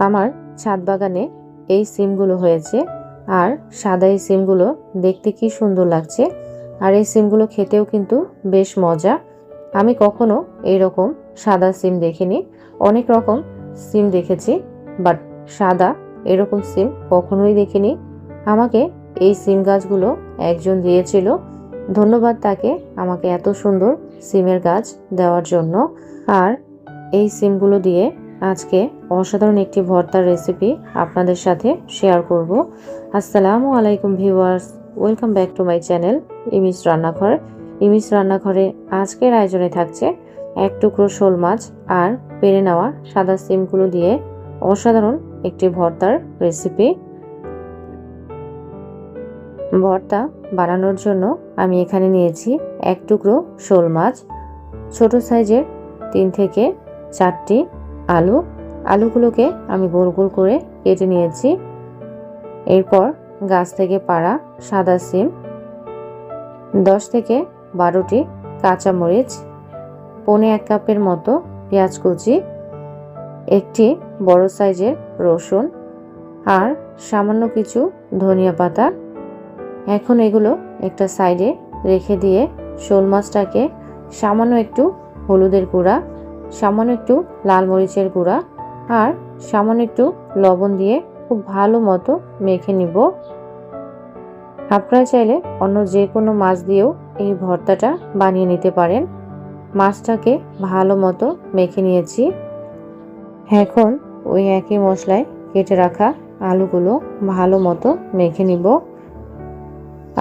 আমার ছাদ বাগানে এই সিমগুলো হয়েছে। আর সাদা এই সিমগুলো দেখতে কি সুন্দর লাগছে। আর এই সিমগুলো খেতেও কিন্তু বেশ মজা। আমি কখনো এইরকম সাদা সিম দেখিনি। অনেক রকম সিম দেখেছি, বাট সাদা এরকম সিম কখনোই দেখিনি। আমাকে এই সিম গাছগুলো একজন দিয়েছিল। ধন্যবাদ তাকে আমাকে এত সুন্দর সিমের গাছ দেওয়ার জন্য। আর এই সিমগুলো দিয়ে আজকে অসাধারণ একটি ভর্তার রেসিপি আপনাদের সাথে শেয়ার করব। আসসালামু আলাইকুম viewers, welcome back to my channel Imis Rannaghor. Imis রান্নাঘরে আজকের আয়োজনে থাকছে এক টুকরো শোল মাছ আর পেরে নেওয়া সাদা সিমগুলো দিয়ে অসাধারণ একটি ভর্তার রেসিপি। ভর্তা বানানোর জন্য আমি এখানে নিয়েছি এক টুকরো শোল মাছ, ছোট সাইজের 3 থেকে 4টি আলু। আলুগুলোকে আমি গোল গোল করে কেটে নিয়েছি। এরপর গাছ থেকে পাড়া সাদা সিম, 10 থেকে 12টি কাঁচামরিচ, 1.25 কাপের মতো পেঁয়াজ কুচি, একটি বড় সাইজের রসুন আর সামান্য কিছু ধনিয়া পাতা। এখন এগুলো একটা সাইডে রেখে দিয়ে শোল মাছটাকে সামান্য একটু হলুদের গুঁড়া, সামান্য একটু লাল মরিচের গুঁড়া আর সামান্য একটু লবণ দিয়ে খুব ভালো মতো মেখে নিব। আপনারা চাইলে অন্য যে কোনো মাছ দিয়েও এই ভর্তাটা বানিয়ে নিতে পারেন। মাছটাকে ভালো মতো মেখে নিয়েছি। এখন ওই একই মশলায় কেটে রাখা আলুগুলো ভালো মতো মেখে নিব।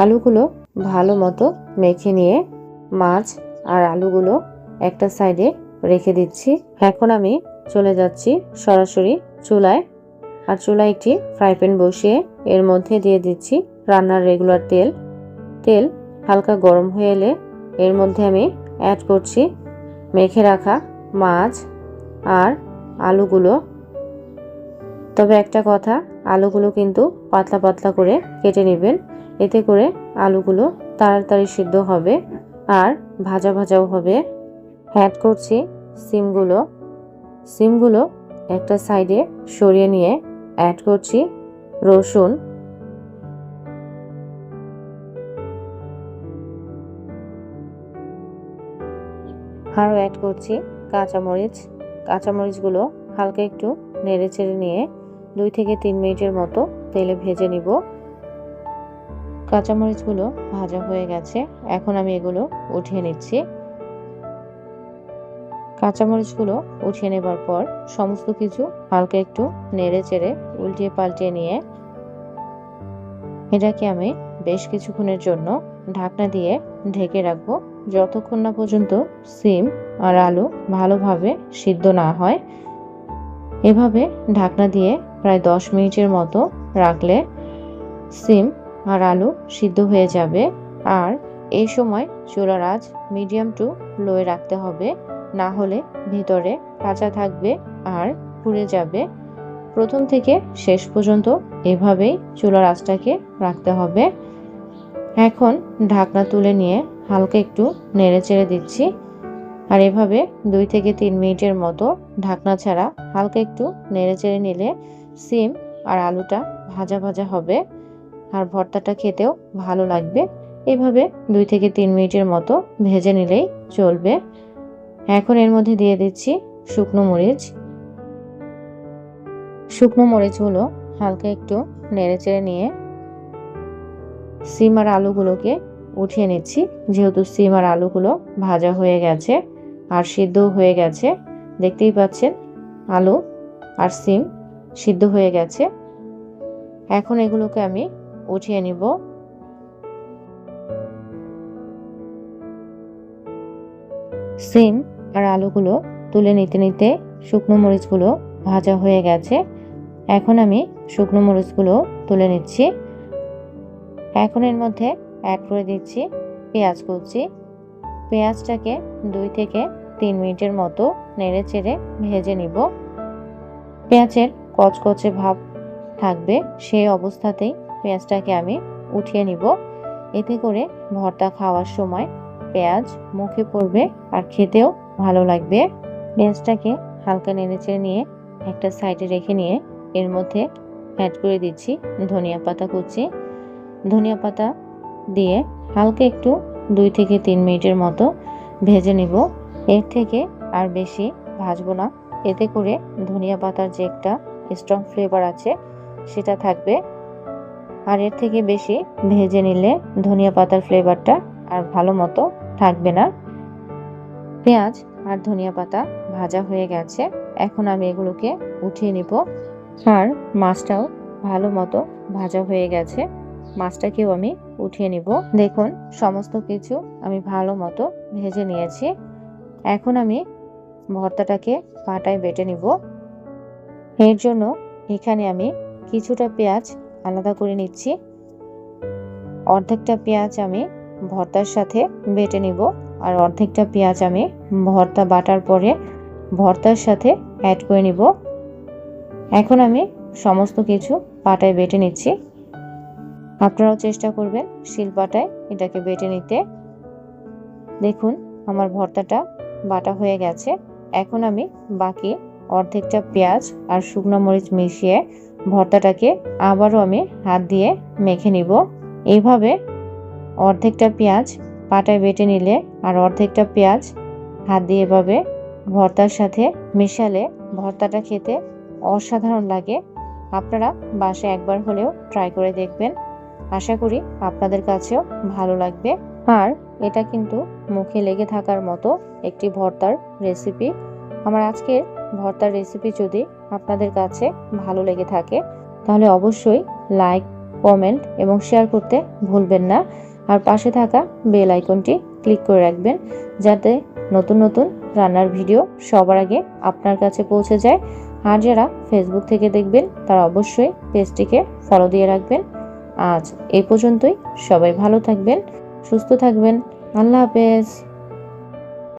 আলুগুলো ভালো মতো মেখে নিয়ে মাছ আর আলুগুলো একটা সাইডে রেখে দিচ্ছি। এখন আমি চলে যাচ্ছি সরাসরি চুলায়। আর চুলায় একটি ফ্রাই প্যান বসিয়ে এর মধ্যে দিয়ে দিচ্ছি রান্নার রেগুলার তেল। তেল হালকা গরম হয়ে এলে এর মধ্যে আমি অ্যাড করছি মেখে রাখা মাছ আর আলুগুলো। তবে একটা কথা, আলুগুলো কিন্তু পাতলা পাতলা করে কেটে নেবেন, এতে করে আলুগুলো তাড়াতাড়ি সিদ্ধ হবে আর ভাজা ভাজাও হবে। অ্যাড করছি সিমগুলো। সিমগুলো একটা সাইডে সরিয়ে নিয়ে অ্যাড করছি রসুন, আরও অ্যাড করছি কাঁচামরিচ। কাঁচামরিচগুলো হালকা একটু নেড়ে চেড়ে নিয়ে 2 থেকে 3 মিনিটের মতো তেলে ভেজে নিব। কাঁচামরিচগুলো ভাজা হয়ে গেছে, এখন আমি এগুলো উঠিয়ে নিচ্ছি। কাঁচামরিচগুলো উঠিয়ে নেবার পর সমস্ত কিছু হালকা একটু নেড়ে চেড়ে উল্টিয়ে পাল্টিয়ে নিয়ে এটাকে আমি বেশ কিছুক্ষণের জন্য ঢাকনা দিয়ে ঢেকে রাখবো, যতক্ষণ না পর্যন্ত সিম আর আলু ভালোভাবে সিদ্ধ না হয়। এভাবে ঢাকনা দিয়ে প্রায় 10 মিনিটের মতো রাখলে সিম আর আলু সিদ্ধ হয়ে যাবে। আর এই সময় চুলার আঁচ মিডিয়াম টু লোয়ে রাখতে হবে, না হলে ভিতরে কাঁচা থাকবে আর পুড়ে যাবে। প্রথম থেকে শেষ পর্যন্ত এভাবেই চুলার আঁচটাকে রাখতে হবে। এখন ঢাকনা তুলে নিয়ে হালকা একটু নেড়ে চেড়ে দিচ্ছি। আর এভাবে 2 থেকে 3 মিনিটের মতো ঢাকনা ছাড়া হালকা একটু নেড়ে চেড়ে নিলে সিম আর আলুটা ভাজা ভাজা হবে আর ভর্তাটা খেতেও ভালো লাগবে। এভাবে 2 থেকে 3 মিনিটের মতো ভেজে নিলেই চলবে। এখন এর মধ্যে দিয়ে দিচ্ছি শুকনো মরিচ। শুকনো মরিচগুলো হালকা একটু নেড়ে চেড়ে নিয়ে সিম আর আলুগুলোকে উঠিয়ে নিচ্ছি, যেহেতু সিম আর আলুগুলো ভাজা হয়ে গেছে আর সিদ্ধও হয়ে গেছে। দেখতেই পাচ্ছেন আলু আর সিম সিদ্ধ হয়ে গেছে। এখন এগুলোকে আমি উঠিয়ে নিব। সিম আর আলুগুলো তুলে নিতে নিতে শুকনো মরিচগুলো ভাজা হয়ে গেছে। এখন আমি শুকনো মরিচগুলো তুলে নিচ্ছি। এখন এর মধ্যে অ্যাড করে দিচ্ছি পেঁয়াজ কুচি। পেঁয়াজটাকে 2 থেকে 3 মিনিটের মতো নেড়ে চেড়ে ভেজে নিব। পেঁয়াজের কচকচে ভাব থাকবে, সেই অবস্থাতেই পেঁয়াজটাকে আমি উঠিয়ে নিব। এতে করে ভর্তা খাওয়ার সময় পেঁয়াজ মুখে পড়বে আর খেতেও ভালো লাগবে। পেঁয়াজটাকে হালকা নেড়ে চেড়ে নিয়ে একটা সাইডে রেখে নিয়ে এর মধ্যে অ্যাড করে দিচ্ছি ধনিয়া পাতা কুচি। ধনিয়া পাতা দিয়ে হালকা একটু 2 থেকে 3 মিনিটের মতো ভেজে নিব। এর থেকে আর বেশি ভাজবো না, এতে করে ধনিয়া পাতার যে একটা স্ট্রং ফ্লেভার আছে সেটা থাকবে। আর এর থেকে বেশি ভেজে নিলে ধনিয়া পাতার ফ্লেভারটা আর ভালো মতো থাকবে না। পেঁয়াজ আর ধনিয়া পাতা ভাজা হয়ে গেছে, এখন আমি এগুলোকে উঠিয়ে নিব। আর মাছটাও ভালো মতো ভাজা হয়ে গেছে, মাছটাকেও আমি উঠিয়ে নিব। দেখুন সমস্ত কিছু আমি ভালো মতো ভেজে নিয়েছি। এখন আমি ভর্তাটাকে পাটায় বেটে নিব। এর জন্য এখানে আমি কিছুটা পেঁয়াজ আলাদা করে নিচ্ছি। অর্ধেকটা পেঁয়াজ আমি ভর্তার সাথে বেটে নিব, আর অর্ধেকটা পেঁয়াজ আমি ভর্তা বাটার পরে ভর্তার সাথে অ্যাড করে নিব। এখন আমি সমস্ত কিছু পাটায় বেটে নিচ্ছি। আপনারাও চেষ্টা করবেন শিলপাটায় এটাকে বেটে নিতে। দেখুন আমার ভর্তাটা বাটা হয়ে গেছে। এখন আমি বাকি অর্ধেকটা পেঁয়াজ আর শুকনো মরিচ মিশিয়ে ভর্তাটাকে আবারও আমি হাত দিয়ে মেখে নিব। এইভাবে অর্ধেকটা পেঁয়াজ পাটায় বেটে নিলে আর অর্ধেকটা পেঁয়াজ হাত দিয়ে এভাবে ভর্তার সাথে মেশালে ভর্তাটা খেতে অসাধারণ লাগে। আপনারা বাসায় একবার হলেও ট্রাই করে দেখবেন, আশা করি আপনাদের কাছেও ভালো লাগবে। আর এটা কিন্তু মুখে লেগে থাকার মতো একটি ভর্তার রেসিপি। আমার আজকের ভর্তার রেসিপি যদি আপনাদের কাছে ভালো লেগে থাকে তাহলে অবশ্যই লাইক, কমেন্ট এবং শেয়ার করতে ভুলবেন না। আর পাশে থাকা বেল আইকনটি ক্লিক করে রাখবেন যাতে নতুন নতুন রান্নার ভিডিও সবার আগে আপনার কাছে পৌঁছে যায়। আর যারা ফেসবুক থেকে দেখবেন তারা অবশ্যই পেজটিকে ফলো দিয়ে রাখবেন। আজ এই পর্যন্তই, সবাই ভালো থাকবেন, সুস্থ থাকবেন। আল্লাহ হাফেজ।